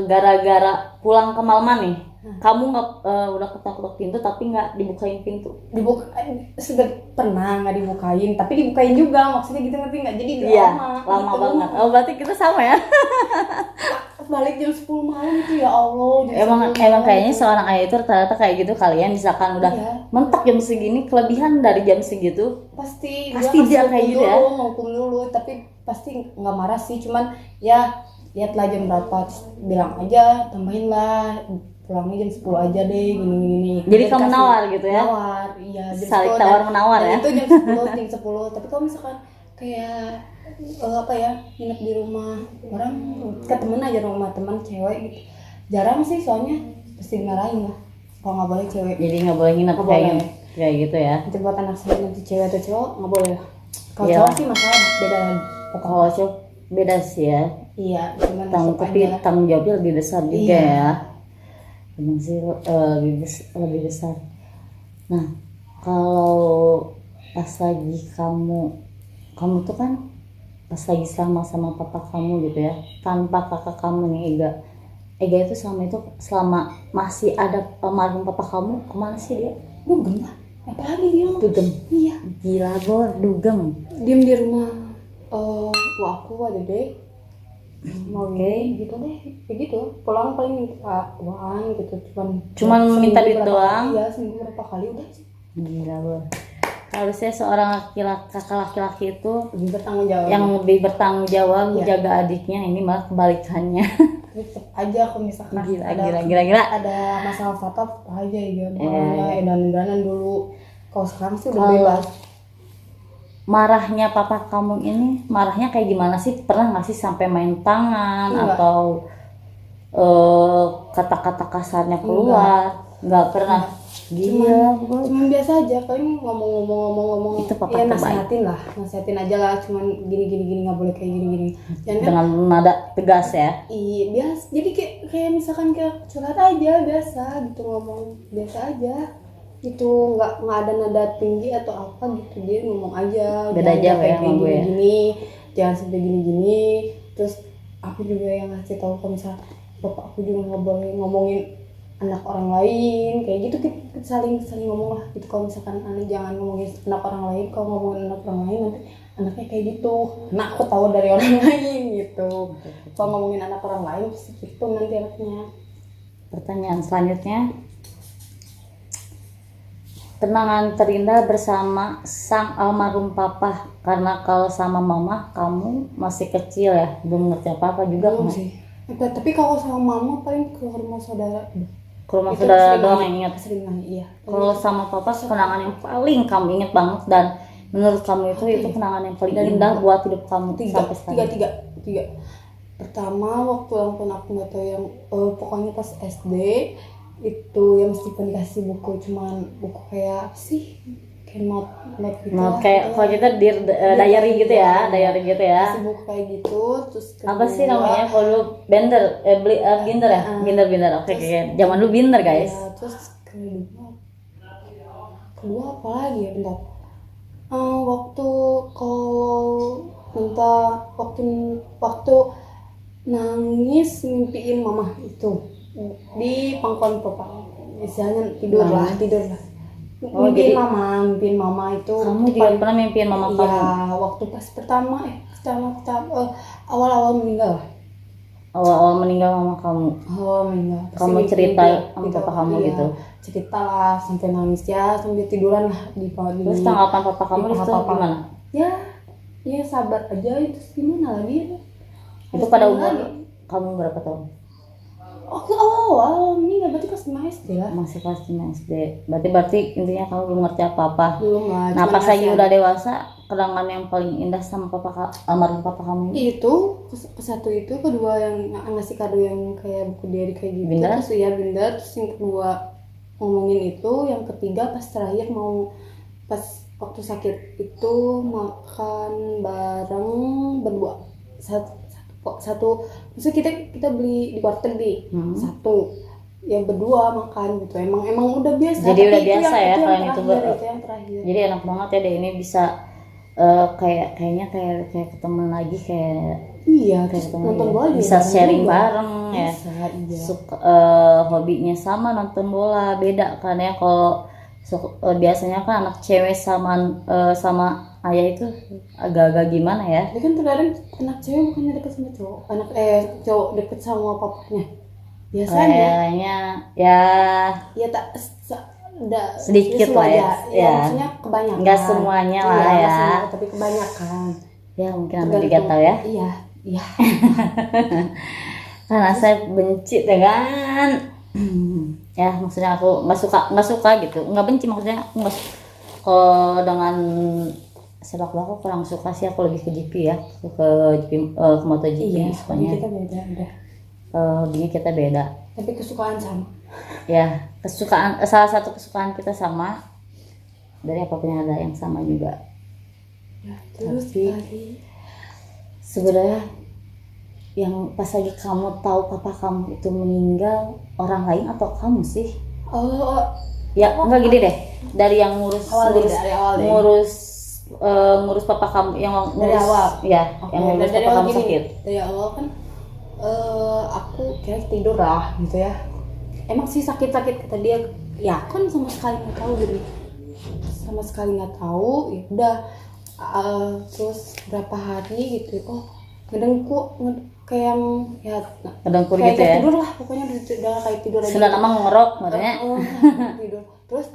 Speaker 1: gara-gara pulang ke malaman nih, kamu nggak udah ketok-ketok pintu tapi nggak dibukain pintu?
Speaker 2: Dibuka pernah nggak dibukain tapi dibukain juga maksudnya gitu ngerti nggak jadi
Speaker 1: Iya,
Speaker 2: lama
Speaker 1: lama
Speaker 2: gitu.
Speaker 1: banget. Oh berarti kita sama ya?
Speaker 2: Balik jam 10 malam itu ya Allah jam
Speaker 1: Emang
Speaker 2: 10 malam
Speaker 1: kayaknya
Speaker 2: itu.
Speaker 1: seorang ayah itu rata-rata kayak gitu kalian misalkan udah
Speaker 2: Iya.
Speaker 1: mentok jam segini kelebihan dari jam segitu.
Speaker 2: pasti
Speaker 1: Dia kayak gitu ya?
Speaker 2: ngukum dulu tapi pasti nggak marah sih cuman ya lihatlah jam berapa terus bilang aja tambahin lah pulangnya jam 10 aja deh gini
Speaker 1: Jadi kamu nawar gitu ya?
Speaker 2: nawar iya jam
Speaker 1: Saling
Speaker 2: 10
Speaker 1: tawar
Speaker 2: dan-
Speaker 1: menawar
Speaker 2: dan
Speaker 1: ya?
Speaker 2: itu jam 10 tapi kalau misalkan kayak apa ya nginep di rumah orang ke temen aja rumah teman cewek gitu jarang sih soalnya pasti dimarahin lah kalau nggak boleh cewek
Speaker 1: Jadi nggak boleh nginep
Speaker 2: Nggak
Speaker 1: kayak
Speaker 2: boleh.
Speaker 1: gitu. Kayak gitu ya.
Speaker 2: nanti buat anak saya nanti cewek atau cowok nggak boleh lah kalau
Speaker 1: Iya.
Speaker 2: cowok sih masalah beda lagi
Speaker 1: Kalau cowok beda sih ya.
Speaker 2: iya cuman
Speaker 1: Tapi
Speaker 2: masuk aja.
Speaker 1: tanggung jawabnya lebih besar juga
Speaker 2: Iya.
Speaker 1: ya. Emang sih lebih besar. Nah, kalau pas lagi kamu tuh kan pas lagi sama papa kamu gitu ya, tanpa kakak kamu nih Ega itu selama masih ada almarhum papa kamu, kemana sih dia?
Speaker 2: Dugem lah. Apalagi dia mah.
Speaker 1: Dugem.
Speaker 2: Iya.
Speaker 1: Gila Bor, dugem.
Speaker 2: Diem di rumah. Aku ada deh. Mau gitu deh. Kayak gitu. Pulang paling minta uang gitu.
Speaker 1: Cuman minta duit
Speaker 2: berapa
Speaker 1: doang?
Speaker 2: kali, ya, seminggu berapa kali udah sih.
Speaker 1: Gila Bor. Harusnya seorang kakak laki-laki itu
Speaker 2: Lebih bertanggung jawab.
Speaker 1: yang lebih bertanggung jawab
Speaker 2: Iya.
Speaker 1: menjaga adiknya, ini malah kebalikannya.
Speaker 2: Tetep aja kalau misalkan
Speaker 1: Gila.
Speaker 2: ada masalah fatal aja ya edan-edanan dulu. Kalau sekarang sih udah bebas.
Speaker 1: Marahnya papa kamu ini marahnya kayak gimana sih? Pernah nggak sih sampai main tangan?
Speaker 2: Enggak.
Speaker 1: Atau kata-kata kasarnya keluar? Nggak pernah. Gila Bor.
Speaker 2: Cuman biasa aja paling ngomong
Speaker 1: Itu papa
Speaker 2: ya
Speaker 1: terbaik.
Speaker 2: nasihatin aja lah, cuman gini nggak boleh kayak gini jangan
Speaker 1: Dengan nada tegas ya.
Speaker 2: iya biasa, jadi kayak misalkan kayak curhat aja biasa gitu, ngomong biasa aja gitu, nggak ada nada tinggi atau apa gitu, dia ngomong aja
Speaker 1: Beda aja
Speaker 2: jangan
Speaker 1: ya sama gue ya.
Speaker 2: gini jangan sampai gini terus aku juga yang ngasih tahu kalau misal bapak aku juga nggak boleh ngomongin anak orang lain kayak gitu, kita saling ngomong lah gitu. Kalau misalkan anak jangan ngomongin anak orang lain, kalau ngomongin anak orang lain nanti anaknya kayak gitu, nah aku tahu dari orang lain gitu. Kalau ngomongin anak orang lain pasti gitu nanti anaknya.
Speaker 1: Pertanyaan selanjutnya, kenangan terindah bersama sang almarhum papa, karena kalau sama mama kamu masih kecil ya, belum ngerti apa-apa juga.
Speaker 2: Belum sih. Tapi kalau sama mama paling ke rumah saudara.
Speaker 1: Ke rumah
Speaker 2: Itu
Speaker 1: saudara
Speaker 2: sering
Speaker 1: doang
Speaker 2: nanya.
Speaker 1: yang ingat.
Speaker 2: Sering nanya, iya.
Speaker 1: Kalau sama papa kenangan yang paling kamu ingat banget dan menurut kamu itu kenangan yang paling indah buat hidup kamu sampai sekarang.
Speaker 2: Tiga. Pertama waktu ulang tahun aku nggak tahu yang pokoknya pas SD itu yang mesti dikasih buku, cuman buku kayak apa sih kayak not gitu
Speaker 1: Nah,
Speaker 2: lah,
Speaker 1: kayak
Speaker 2: gitu
Speaker 1: kalau
Speaker 2: lah.
Speaker 1: kita diary gitu ya, diary gitu ya.
Speaker 2: Kasih buku kayak gitu, terus
Speaker 1: Apa sih namanya kalau dulu binder, binder ya, binder. Oke. Zaman dulu binder guys.
Speaker 2: Ya, terus kedua apa lagi ya, bentar. Waktu kalau minta waktu nangis mimpiin mama itu di pangkuan papa, misalnya tidur lah.
Speaker 1: Oh, jadi
Speaker 2: mimpiin mama itu.
Speaker 1: Kamu juga pernah mimpiin mama kamu?
Speaker 2: Iya, waktu pas pertama awal meninggal.
Speaker 1: Awal meninggal mama kamu.
Speaker 2: Meninggal.
Speaker 1: Kamu cerita sama papa kamu
Speaker 2: iya,
Speaker 1: gitu?
Speaker 2: Cerita lah sampai nangis ya, sampai tiduran lah di
Speaker 1: Terus tanggapan papa kamu
Speaker 2: di
Speaker 1: itu
Speaker 2: paha papa.
Speaker 1: gimana?
Speaker 2: Ya sabar aja, itu gimana lagi ya?
Speaker 1: Itu pada umur kamu berapa tahun?
Speaker 2: Awal meninggal berarti pas 5 SD lah.
Speaker 1: Masih kelas 5 SD. Berarti intinya kamu belum ngerti apa-apa.
Speaker 2: Belum lah.
Speaker 1: Nah,
Speaker 2: cuman
Speaker 1: pas lagi
Speaker 2: nasihat.
Speaker 1: udah dewasa, kenangan yang paling indah sama almarhum papa kamu
Speaker 2: Itu satu itu, kedua yang ngasih kado yang kayak buku diary kayak gitu.
Speaker 1: Binder?
Speaker 2: Terus ya binder, terus yang kedua ngomongin itu, yang ketiga pas terakhir pas waktu sakit itu makan bareng berdua. Satu maksudnya kita beli di warteg satu yang berdua makan gitu, emang udah biasa.
Speaker 1: Jadi
Speaker 2: tapi
Speaker 1: udah biasa ya kalau yang itu
Speaker 2: yang terakhir.
Speaker 1: Jadi enak banget ya deh, ini bisa kayaknya ketemu lagi kayak
Speaker 2: Iya, terus nonton bola
Speaker 1: bisa
Speaker 2: juga
Speaker 1: sharing
Speaker 2: juga.
Speaker 1: bareng ya.
Speaker 2: Bisa, iya.
Speaker 1: Suka hobinya sama, nonton bola. Beda kan ya kalau biasanya kan anak cewek sama ayah itu agak-agak gimana ya.
Speaker 2: Tapi kan terkadang anak cewek bukannya deket sama cowok, cowok deket sama papanya. Biasanya
Speaker 1: Kayaknya ya
Speaker 2: ya
Speaker 1: sedikit lah ya.
Speaker 2: Ya, maksudnya kebanyakan.
Speaker 1: Nggak semuanya lah
Speaker 2: nggak
Speaker 1: ya.
Speaker 2: semua, tapi kebanyakan.
Speaker 1: Ya mungkin anda juga tahu ya.
Speaker 2: Iya.
Speaker 1: Karena saya benci dengan ya maksudnya aku nggak suka gitu, nggak benci maksudnya aku nggak kalau dengan sepak bola aku kurang suka sih, aku lebih ke GP ya, ke MotoGP.
Speaker 2: Iya,
Speaker 1: sukanya
Speaker 2: kita beda.
Speaker 1: hobinya kita beda
Speaker 2: Tapi kesukaan sama.
Speaker 1: ya, salah satu kesukaan kita sama, dari apapun yang ada yang sama juga.
Speaker 2: Ya, terus
Speaker 1: Tapi
Speaker 2: lagi
Speaker 1: sebenarnya yang pas lagi kamu tahu papa kamu itu meninggal, orang lain atau kamu sih?
Speaker 2: Oh,
Speaker 1: Ya enggak gini deh, dari yang ngurus
Speaker 2: dari awal deh.
Speaker 1: ngurus papa kamu yang ngurus
Speaker 2: Dari awal.
Speaker 1: ya,
Speaker 2: Oke,
Speaker 1: yang ngurus
Speaker 2: dari
Speaker 1: papa
Speaker 2: awal
Speaker 1: kamu
Speaker 2: gini,
Speaker 1: sakit.
Speaker 2: dari awal kan aku kira tidur lah gitu ya. Emang sih sakit-sakit kata dia, ya kan sama sekali nggak tahu gitu, sama sekali nggak tahu. Ya udah, terus berapa hari gitu, oh ngedengku kayak yang ya
Speaker 1: Ngedengkur
Speaker 2: kayak
Speaker 1: gitu ya.
Speaker 2: tidur lah, pokoknya udah kayak tidur aja.
Speaker 1: Sudah nama ngerok katanya.
Speaker 2: Tidur. Terus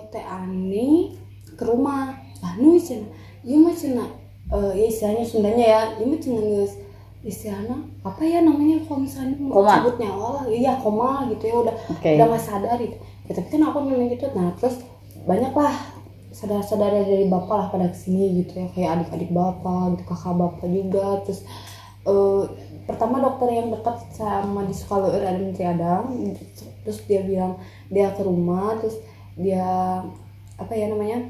Speaker 2: teh Ani ke rumah, anu cina, iya mah cina, ya istilahnya Sundanya ya, iya mah cina geus istilahnya apa ya namanya kalau misalnya mau
Speaker 1: Koma.
Speaker 2: cabut nyawa lah, iya koma gitu ya, udah
Speaker 1: Oke.
Speaker 2: udah nggak sadar gitu. Ya, tapi kan aku memang gitu. Nah terus banyak lah saudara-saudara dari bapak lah pada kesini gitu ya, kayak adik-adik bapak gitu, kakak bapak juga. Terus pertama dokter yang dekat sama di Sukaleueur ada Menteri Adam, terus dia bilang dia ke rumah, terus dia apa ya namanya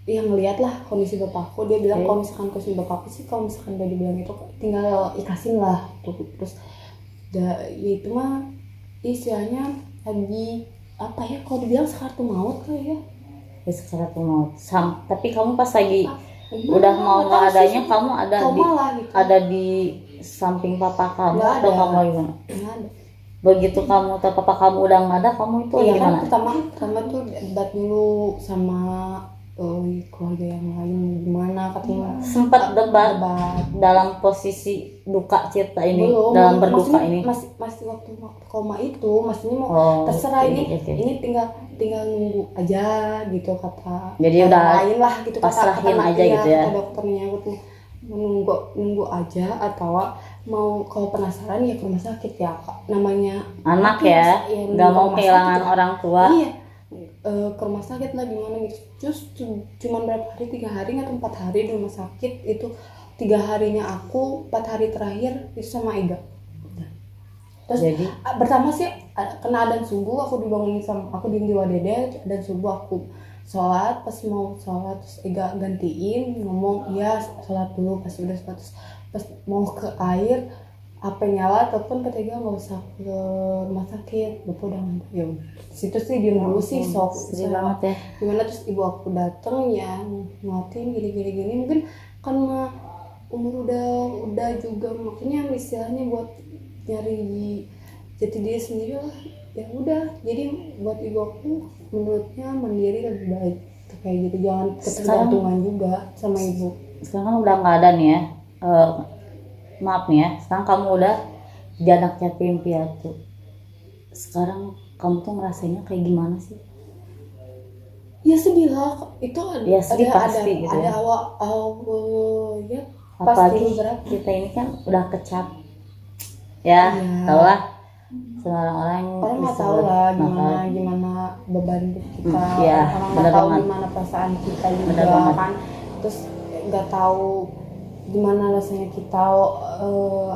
Speaker 2: yang ngeliat lah kondisi bapakku. Dia bilang kalau misalkan kondisi bapakku sih, kalau misalkan dia dibilang itu tinggal ikhlasin lah tuh. Terus ya itu mah istilahnya lagi apa ya, kalau dibilang sakaratul maut kali ya.
Speaker 1: Ya sakaratul maut. Tapi kamu pas lagi
Speaker 2: Gimana?
Speaker 1: udah mau
Speaker 2: Nggak
Speaker 1: nggak
Speaker 2: tahu
Speaker 1: adanya,
Speaker 2: sih,
Speaker 1: kamu ada
Speaker 2: koma
Speaker 1: di
Speaker 2: lah gitu.
Speaker 1: ada di samping papa kamu
Speaker 2: Nggak
Speaker 1: atau
Speaker 2: ada.
Speaker 1: kamu gimana?
Speaker 2: Nggak ada.
Speaker 1: Begitu kamu tahu papa kamu udah nggak ada, kamu itu
Speaker 2: Iya
Speaker 1: gimana?
Speaker 2: kan pertama tuh debat dulu sama keluarga yang lain gimana katanya.
Speaker 1: Sempat debat
Speaker 2: Debat.
Speaker 1: dalam posisi duka cita ini,
Speaker 2: Belum,
Speaker 1: dalam berduka
Speaker 2: maksudnya
Speaker 1: ini.
Speaker 2: masih waktu koma itu, maksudnya mau
Speaker 1: Oh,
Speaker 2: terserah
Speaker 1: oke,
Speaker 2: ini
Speaker 1: oke.
Speaker 2: ini tinggal nunggu aja gitu kata.
Speaker 1: Jadi
Speaker 2: kata
Speaker 1: udah
Speaker 2: lain lah gitu,
Speaker 1: pasrahin aja
Speaker 2: iya,
Speaker 1: gitu ya.
Speaker 2: kata dokternya gitu. Nunggu aja, atau mau kalau penasaran ya ke rumah sakit ya, namanya
Speaker 1: Anak
Speaker 2: tuh,
Speaker 1: ya,
Speaker 2: nunggu
Speaker 1: nggak
Speaker 2: ke
Speaker 1: mau
Speaker 2: rumah
Speaker 1: kehilangan
Speaker 2: sakit ya.
Speaker 1: orang tua.
Speaker 2: Iya, ke rumah sakit lah gimana gitu. Terus cuman berapa hari, 3 hari atau 4 hari di rumah sakit itu. 3 harinya aku, 4 hari terakhir itu sama Ega. Terus
Speaker 1: Jadi
Speaker 2: pertama sih kena adzan subuh, aku dibangunin sama aku di Wadede, dan subuh aku sholat. Pas mau sholat terus Ega gantiin ngomong iya sholat dulu. Pas udah sholat, terus pas mau ke air apa nyala, telepon ketiga nggak usah ke rumah sakit, bapak udah ngantuk. Ya udah situ sih diem dulu sih, sok
Speaker 1: sedih banget ya.
Speaker 2: gimana. Terus ibu aku dateng ya nguatin gini mungkin karena umur udah juga, makanya istilahnya buat nyari jati diri sendiri lah. Ya udah, jadi buat ibu aku menurutnya mandiri lebih baik kayak gitu, jangan ketergantungan juga sama ibu.
Speaker 1: Sekarang kan udah nggak ada nih ya. Maaf nih ya, sekarang kamu udah jadi anak yatim piatu. Sekarang kamu tuh ngerasainnya kayak gimana sih?
Speaker 2: Ya sedih lah, itu
Speaker 1: Ya, sedih pasti gitu
Speaker 2: ada
Speaker 1: ya.
Speaker 2: awal ya
Speaker 1: Apalagi
Speaker 2: pasti berat.
Speaker 1: kita ini kan udah kecap ya,
Speaker 2: Iya.
Speaker 1: tau lah semua orang
Speaker 2: Nggak
Speaker 1: bisa
Speaker 2: tahu lah
Speaker 1: nakal.
Speaker 2: gimana beban hidup kita.
Speaker 1: Iya,
Speaker 2: Orang
Speaker 1: bener
Speaker 2: nggak tahu
Speaker 1: banget.
Speaker 2: gimana perasaan kita
Speaker 1: Bener
Speaker 2: juga
Speaker 1: banget.
Speaker 2: kan. Terus nggak tahu gimana rasanya kita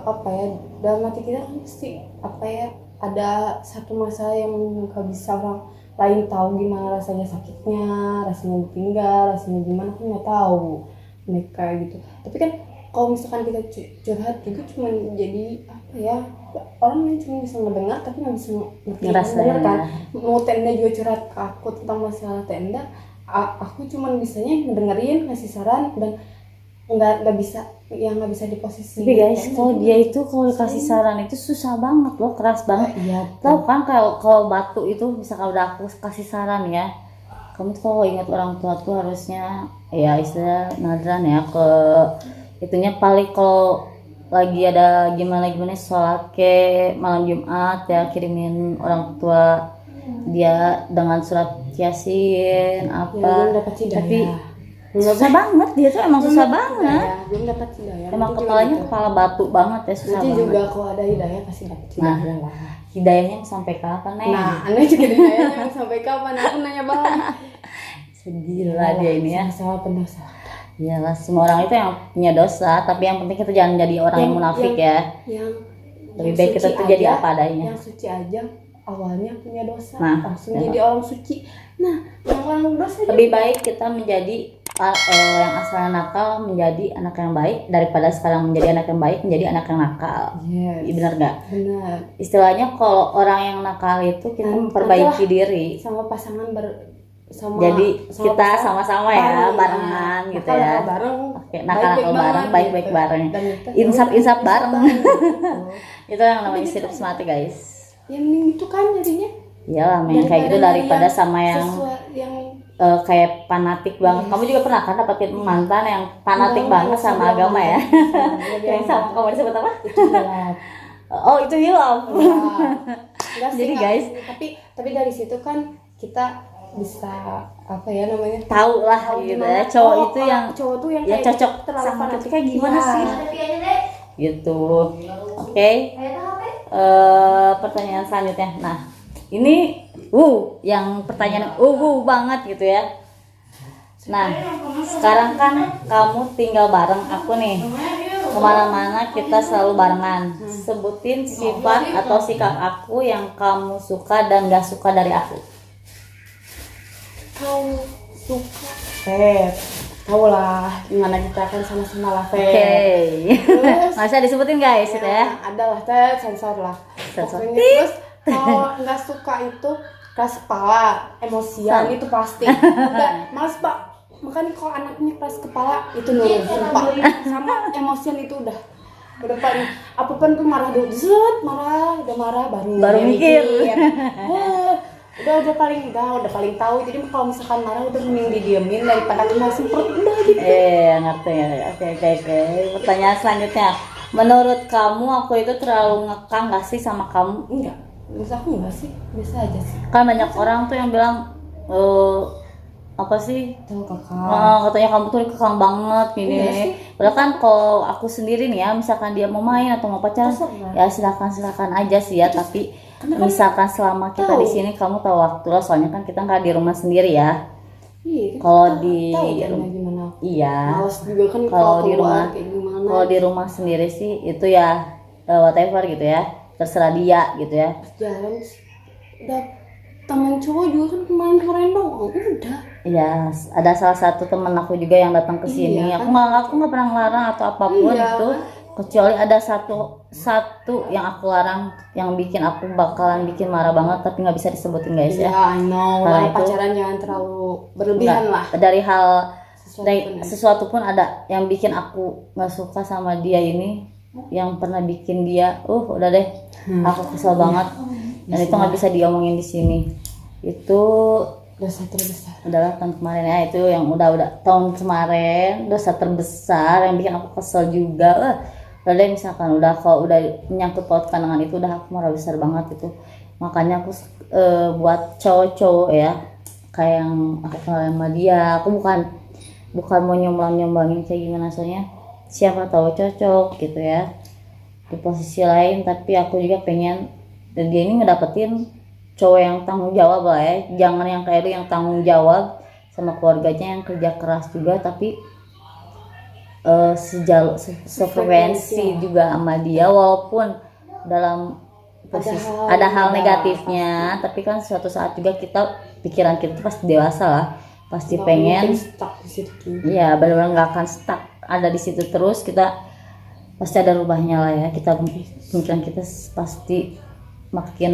Speaker 2: apa ya, dalam hati kita kan pasti apa ya, ada satu masalah yang nggak bisa orang lain tahu gimana rasanya sakitnya, rasanya ditinggal, rasanya gimana, kan nggak tahu mereka gitu. Tapi kan kalau misalkan kita curhat juga cuma jadi apa ya, orang yang cuma bisa ngedengar tapi nggak bisa ngerti
Speaker 1: Ngerasain
Speaker 2: bener kan.
Speaker 1: ya.
Speaker 2: Mau Tenda juga curhat ke aku tentang masalah Tenda, aku cuma bisanya ngedengerin, ngasih saran, dan nggak bisa di posisi.
Speaker 1: Tapi guys,
Speaker 2: Tenda
Speaker 1: kalau
Speaker 2: juga.
Speaker 1: dia itu kalau kasih saran itu susah banget loh, keras banget.
Speaker 2: Iya,
Speaker 1: Tahu kan kalau batu itu misalkan udah aku kasih saran ya, kamu tuh kalau ingat orang tua tuh harusnya ya istilah nadran ya ke itunya, paling kalau lagi ada gimana sholat ke malam Jumat ya, kirimin orang tua dia dengan surat Yasin
Speaker 2: ya, belum
Speaker 1: apa.
Speaker 2: dapat hidayah.
Speaker 1: Tapi susah banget, dia tuh emang susah banget.
Speaker 2: Belum dapat hidayah.
Speaker 1: Emang
Speaker 2: Nanti juga
Speaker 1: kepalanya
Speaker 2: gitu.
Speaker 1: kepala batu banget ya, susah
Speaker 2: Nanti
Speaker 1: banget.
Speaker 2: juga kalau ada hidayah pasti dapat
Speaker 1: Nah,
Speaker 2: hidayah lah.
Speaker 1: hidayahnya sampai kapan nih?
Speaker 2: Nah, aneh juga hidayahnya mau sampai kapan? Aku nanya banget.
Speaker 1: Sedih lah dia ini ya.
Speaker 2: Sama pendosa.
Speaker 1: Iyalah, semua orang itu yang punya dosa, tapi yang penting kita jangan jadi orang yang munafik ya.
Speaker 2: Yang
Speaker 1: Lebih baik kita
Speaker 2: suci
Speaker 1: tuh jadi
Speaker 2: aja,
Speaker 1: apa adanya.
Speaker 2: Yang suci aja awalnya punya dosa
Speaker 1: Nah,
Speaker 2: langsung
Speaker 1: ya.
Speaker 2: jadi orang suci. Nah, yang orang dosa
Speaker 1: Lebih baik kita menjadi yang asalnya nakal menjadi anak yang baik daripada sekarang menjadi anak yang baik menjadi anak yang nakal.
Speaker 2: yes,
Speaker 1: Benar nggak?
Speaker 2: benar.
Speaker 1: Istilahnya kalau orang yang nakal itu kita
Speaker 2: Nanti
Speaker 1: memperbaiki
Speaker 2: lah
Speaker 1: diri.
Speaker 2: sama pasangan sama
Speaker 1: Jadi kita
Speaker 2: pasangan
Speaker 1: sama-sama ya
Speaker 2: bareng,
Speaker 1: barengan
Speaker 2: nah,
Speaker 1: gitu ya.
Speaker 2: bareng,
Speaker 1: Oke, nakal-nakal bareng, baik-baik
Speaker 2: gitu.
Speaker 1: bareng.
Speaker 2: Dan kita
Speaker 1: Insap-insap bareng.
Speaker 2: gitu.
Speaker 1: Itu yang namanya
Speaker 2: Tapi
Speaker 1: hidup
Speaker 2: gitu
Speaker 1: semati guys.
Speaker 2: Ya mending itu kan jadinya
Speaker 1: Iyalah, yang kayak gitu daripada sama yang
Speaker 2: yang
Speaker 1: kayak fanatik banget. Kamu juga pernah kan dapetin mantan yang fanatik banget sama agama ya? Yang sama kamu disebut apa?
Speaker 2: itu gelap.
Speaker 1: Oh, itu hilaf.
Speaker 2: Enggak sih,
Speaker 1: Jadi,
Speaker 2: enggak.
Speaker 1: guys,
Speaker 2: tapi dari situ kan kita bisa apa ya namanya,
Speaker 1: tahu lah
Speaker 2: tahu
Speaker 1: gitu
Speaker 2: gimana,
Speaker 1: ya. Cowok
Speaker 2: oh,
Speaker 1: itu yang
Speaker 2: cowok tuh yang
Speaker 1: ya
Speaker 2: kayak
Speaker 1: cocok
Speaker 2: terlalu
Speaker 1: sama
Speaker 2: fanatik.
Speaker 1: kita kayak gimana
Speaker 2: Iya.
Speaker 1: sih? Gitu. Oke. Pertanyaan selanjutnya. Nah, ini yang pertanyaan banget gitu ya. Nah, sekarang kan kamu tinggal bareng aku nih. Kemana-mana kita selalu barengan. Sebutin sifat atau sikap aku yang kamu suka dan gak suka dari aku.
Speaker 2: Kau suka tahu lah gimana kita akan sama-sama lah
Speaker 1: Oke.
Speaker 2: Terus
Speaker 1: Masa disebutin guys gitu ya.
Speaker 2: ada lah teh sensor lah
Speaker 1: Sensor.
Speaker 2: pokoknya. Terus kalau nggak suka itu keras kepala, emosian itu pasti. Udah males pak, makanya kalau anaknya keras kepala itu nurun sumpah. Sama emosian itu udah paling apapun tuh marah dulu, udah marah baru dia
Speaker 1: mikir.
Speaker 2: udah paling tahu. Jadi kalau misalkan marah udah mending didiemin daripada kena semprot udah gitu.
Speaker 1: Ngerti ya. Oke. Pertanyaan selanjutnya. Menurut kamu aku itu terlalu ngekang gak sih sama kamu?
Speaker 2: Enggak, menurut aku enggak sih, biasa aja sih.
Speaker 1: Kan banyak orang tuh yang bilang apa sih?
Speaker 2: Tahu kakak.
Speaker 1: Katanya kamu tuh kekang banget gini.
Speaker 2: Enggak sih.
Speaker 1: Padahal kan kalau aku sendiri nih ya, misalkan dia mau main atau mau pacaran,
Speaker 2: Terserah.
Speaker 1: ya silakan aja sih ya. Tapi
Speaker 2: karena kan
Speaker 1: misalkan selama kita
Speaker 2: tahu.
Speaker 1: di sini kamu tahu waktu lah, soalnya kan kita nggak di rumah sendiri ya.
Speaker 2: Iya,
Speaker 1: Kalau
Speaker 2: kita
Speaker 1: di
Speaker 2: tahu caranya gimana.
Speaker 1: Iya.
Speaker 2: Males juga kan
Speaker 1: Kalau di
Speaker 2: keluar
Speaker 1: rumah,
Speaker 2: kayak gimana.
Speaker 1: kalau di rumah sendiri sih itu ya whatever gitu ya, terserah dia gitu ya.
Speaker 2: Jalan sih. Udah teman cowok juga kan kemarin dong. Udah.
Speaker 1: Iya, ada salah satu temen aku juga yang datang ke sini.
Speaker 2: Iya,
Speaker 1: Aku nggak pernah ngelarang atau apapun
Speaker 2: Iya,
Speaker 1: itu, kecuali ada satu yang aku larang, yang bikin aku bakalan bikin marah banget, tapi nggak bisa disebutin guys
Speaker 2: Iya,
Speaker 1: ya.
Speaker 2: I know.
Speaker 1: Karena
Speaker 2: Lah,
Speaker 1: itu-
Speaker 2: pacaran jangan terlalu berlebihan
Speaker 1: Nggak,
Speaker 2: lah.
Speaker 1: dari hal
Speaker 2: Sesuatu.
Speaker 1: sesuatu pun ada yang bikin aku nggak suka sama dia ini, yang pernah bikin dia, udah deh, aku kesel banget, dan itu nggak bisa diomongin di sini. Itu
Speaker 2: Dosa terbesar.
Speaker 1: adalah tahun kemarin ya, itu yang udah tahun kemarin, dosa terbesar yang bikin aku kesel juga. Udah deh, misalkan kalau udah menyangkut pautkan dengan itu udah aku marah besar banget itu. Makanya aku buat cowok-cowok ya, kayak yang aku kenal sama dia, aku bukan mau nyombangin kayak gimana, soalnya siapa tahu cocok gitu ya di posisi lain. Tapi aku juga pengen dan dia ini ngedapetin cowok yang tanggung jawab lah ya, jangan yang kayak lu yang tanggung jawab sama keluarganya, yang kerja keras juga tapi sefrekuensi juga sama dia, walaupun dalam posisi ada hal negatifnya, tapi kan suatu saat juga pikiran kita pasti dewasa lah, pasti
Speaker 2: Nggak
Speaker 1: pengen
Speaker 2: mungkin stuck di situ.
Speaker 1: ya benar-benar nggak akan stuck ada di situ terus. Kita pasti ada rubahnya lah ya, pemikiran kita pasti makin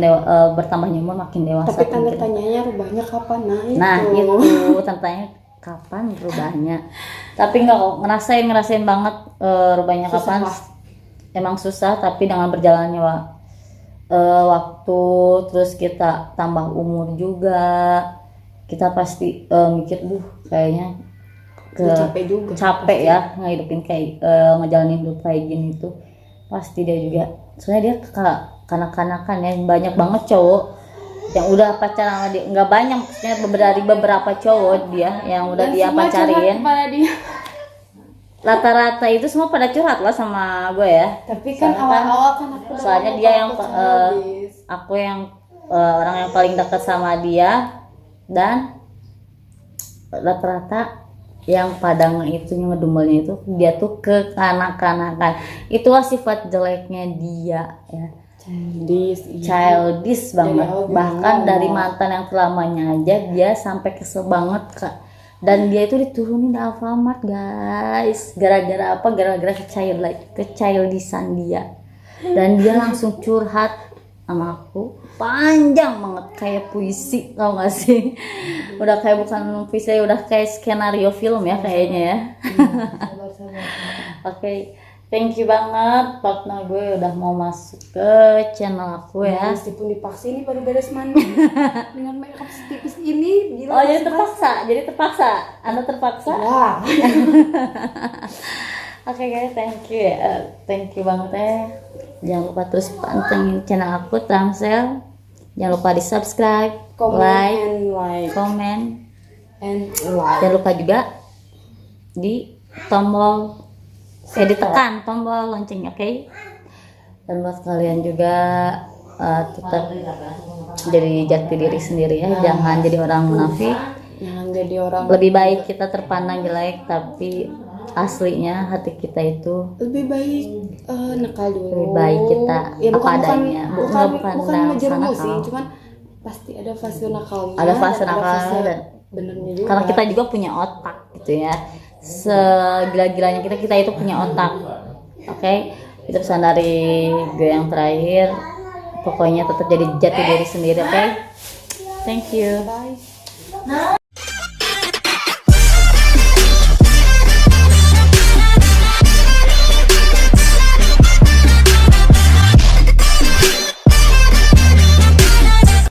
Speaker 1: bertambahnya umur makin dewasa.
Speaker 2: Tapi tanda
Speaker 1: pemikiran.
Speaker 2: tanyanya rubahnya kapan?
Speaker 1: Nah itu tantanya kapan rubahnya, tapi nggak kok ngerasain banget rubahnya
Speaker 2: Susah
Speaker 1: kapan.
Speaker 2: lah.
Speaker 1: Emang susah, tapi dengan berjalannya waktu, terus kita tambah umur juga, kita pasti mikir kayaknya
Speaker 2: Capek juga.
Speaker 1: capek ya ngehidupin kayak ngejalanin hidup kayak gini tuh. Pasti dia juga, soalnya dia kanak-kanakan ya, banyak banget cowok yang udah pacaran sama dia, nggak banyak, maksudnya dari beberapa cowok dia yang udah
Speaker 2: Dan
Speaker 1: dia
Speaker 2: semua curhat
Speaker 1: pacarin,
Speaker 2: kepada dia.
Speaker 1: rata-rata itu semua pada curhat lah sama gue ya.
Speaker 2: Tapi kan
Speaker 1: Soalnya
Speaker 2: awal-awal kan aku udah
Speaker 1: soalnya
Speaker 2: ngomong
Speaker 1: dia
Speaker 2: kalau
Speaker 1: yang
Speaker 2: aku habis.
Speaker 1: aku yang orang yang paling dekat sama dia, dan rata-rata yang pada ngedumelnya itu dia tuh kekanak-kanakan. Itulah sifat jeleknya dia ya. childish banget.
Speaker 2: Dari awal
Speaker 1: Bahkan
Speaker 2: ngomong.
Speaker 1: dari mantan yang terlamanya aja dia sampai kesel banget Kak. Dan dia itu diturunin di Alfamart guys. Gara-gara apa? Gara-gara kechildishan dia. Dan dia langsung curhat sama aku panjang banget kayak puisi, tau gak sih? Udah kayak bukan puisi, udah kayak skenario film ya kayaknya ya.
Speaker 2: Sabar.
Speaker 1: Oke, thank you banget partner gue udah mau masuk ke channel aku ya.
Speaker 2: Meskipun dipaksa ini baru beres mandi dengan makeup setipis ini, gila.
Speaker 1: Oh jadi terpaksa, Anda terpaksa?
Speaker 2: Ya.
Speaker 1: Oke guys, thank you banget ya. Jangan lupa terus pantengin channel aku Tramsel. Jangan lupa di subscribe, like, comment. Jangan lupa juga di ditekan tombol lonceng, oke? Dan buat kalian juga tetap jadi jati diri sendiri ya, jangan jadi orang munafik.
Speaker 2: Jangan jadi orang.
Speaker 1: Lebih baik kita terpandang jelek tapi aslinya hati kita itu
Speaker 2: Lebih baik nakal dulu.
Speaker 1: lebih baik kita
Speaker 2: ya,
Speaker 1: apa
Speaker 2: bukan
Speaker 1: adanya.
Speaker 2: bukan
Speaker 1: dalam
Speaker 2: ngejerumus
Speaker 1: sana
Speaker 2: sih,
Speaker 1: nakal.
Speaker 2: cuman pasti ada fase nakalnya.
Speaker 1: Ada fase
Speaker 2: dan
Speaker 1: nakalnya dan
Speaker 2: benernya juga.
Speaker 1: karena kita juga punya otak gitu ya, segila-gilanya kita itu punya otak. Oke, itu pesan dari gue yang terakhir, pokoknya tetap jadi jati diri sendiri. Oke, thank you.
Speaker 2: Bye.